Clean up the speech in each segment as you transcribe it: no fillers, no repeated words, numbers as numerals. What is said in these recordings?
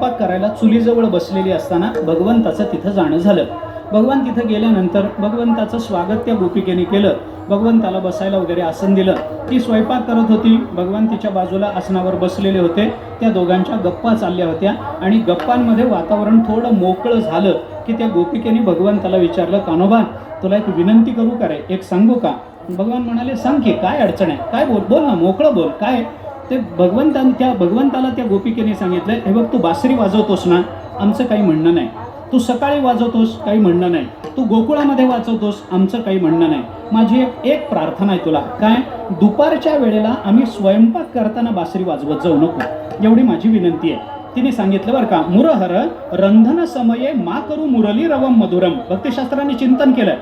स्वयंपाक करायला चुलीजवळ बसलेली असताना भगवंताचं तिथं जाणं झालं. भगवान तिथं गेल्यानंतर भगवंताचं स्वागत त्या गोपिकेने केलं. भगवंताला बसायला वगैरे आसन दिलं. ती स्वयंपाक करत होती. भगवान तिच्या बाजूला आसनावर बसलेले होते. त्या दोघांच्या गप्पा चालल्या होत्या आणि गप्पांमध्ये वातावरण थोडं मोकळं झालं की त्या गोपिकेने भगवंताला विचारलं, कान्होबा तुला एक विनंती करू का रे, एक सांगू का? भगवान म्हणाले, सांग की, काय अडचण आहे, काय बोल ना, मोकळं बोल, काय? ते भगवंताला त्या गोपिकेने सांगितलं, हे बघ तू बासरी वाजवतोस ना, आमचं काही म्हणणं नाही. तू सकाळी वाजवतोस, काही म्हणणं नाही. तू गोकुळामध्ये वाजवतोस, आमचं काही म्हणणं नाही. माझी एक प्रार्थना आहे तुला, काय? दुपारच्या वेळेला आम्ही स्वयंपाक करताना बासरी वाजवत जाऊ नको, एवढी माझी विनंती आहे. तिने सांगितलं बरं का, मुरहर रंधन समये मा करू मुरली रवम मधुरम. भक्तिशास्त्राने चिंतन केलं.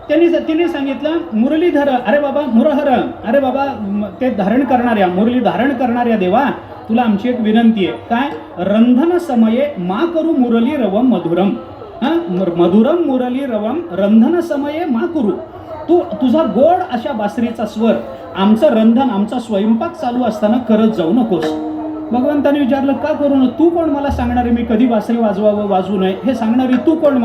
तिने सांगितलं, मुरलीधर, अरे बाबा मुरहर, अरे बाबा ते धारण करणाऱ्या, मुरली धारण करणाऱ्या देवा, तुला आमची एक विनंती आहे, काय? रंधन समये मा करू मुरली रवम मधुरम. मधुरम मुरली रवम रंधन समये मा करू. तू तुझा गोड अशा बासरीचा स्वर आमचं रंधन, आमचा स्वयंपाक चालू असताना करत जाऊ नकोस. भगवंताने विचारलं, का करू न? तू कोण मला सांगणारे मी कधी बासरी वाजवावं वाजवू नये हे सांगणारी तू कोण?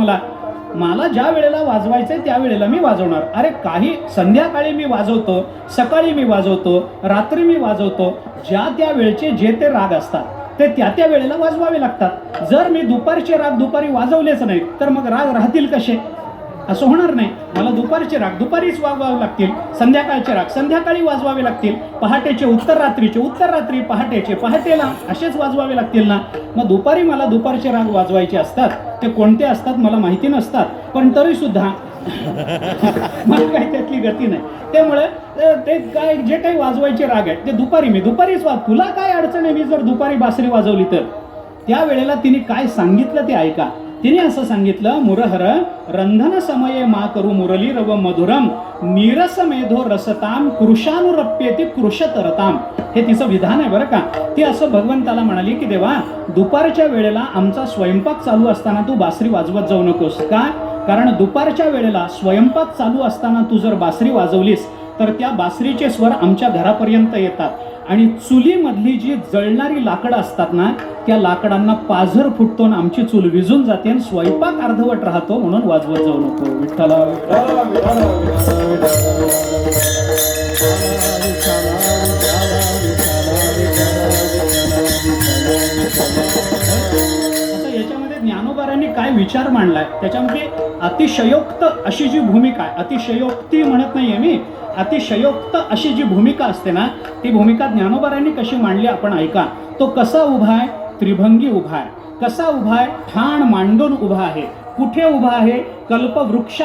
मला ज्या वेळेला वाजवायचंय त्या वेळेला मी वाजवणार. अरे काही संध्याकाळी मी वाजवतो, सकाळी मी वाजवतो, रात्री मी वाजवतो. ज्या त्या वेळचे जे ते राग असतात ते त्या वेळेला वाजवावे लागतात. जर मी दुपारचे राग दुपारी वाजवलेच नाही तर मग राग राहतील कसे? असं होणार नाही. मला दुपारचे राग दुपारीच वाजवावे लागतील, संध्याकाळचे राग संध्याकाळी वाजवावे लागतील, पहाटेचे उत्तर रात्री, पहाटेचे पहाटेला असेच वाजवावे लागतील ना. मग दुपारी मला दुपारचे राग वाजवायचे असतात. ते कोणते असतात मला माहिती नसतात, पण तरी सुद्धा मला काही त्यातली गती नाही. त्यामुळे ते काय जे काही वाजवायचे राग आहेत ते मी दुपारीच तुला काय अडचण आहे मी जर दुपारी बासरी वाजवली तर? त्यावेळेला तिने काय सांगितलं ते ऐका. तिने असं सांगितलं, मुरहर रंधन समये मा करू मुरली रव मधुरम नीरस मेधो रसताम कृशानुरप्येती कृशतरताम. हे तिचं विधान आहे बरं का. ती असं भगवंताला म्हणाली की देवा, दुपारच्या वेळेला आमचा स्वयंपाक चालू असताना तू बासरी वाजवत जाऊ नकोस. का? कारण दुपारच्या वेळेला स्वयंपाक चालू असताना तू जर बासरी वाजवलीस तर त्या बासरीचे स्वर आमच्या घरापर्यंत येतात आणि चुलीमधली जी जळणारी लाकडं असतात ना, त्या लाकडांना पाझर फुटतो आणि आमची चूल विझून जाते आणि स्वयंपाक अर्धवट राहतो, म्हणून वाजवत जाऊ नको. विठ्ठला आता याच्यामध्ये ज्ञानोबारांनी काय विचार मांडलाय, त्याच्यामध्ये अतिशयोक्त अशी जी भूमिका आहे, अतिशयोक्ती म्हणत नाहीये मी, अतिशयोक्त अशी जी भूमिका असते ना, ती भूमिका ज्ञानोबारांनी कशी मांडली आपण ऐका. तो कसा उभा आहे? त्रिभंगी उभा आहे. कसा उभा आहे? ठाण मांडून उभा आहे. कुठे उभा आहे? कल्पवृक्ष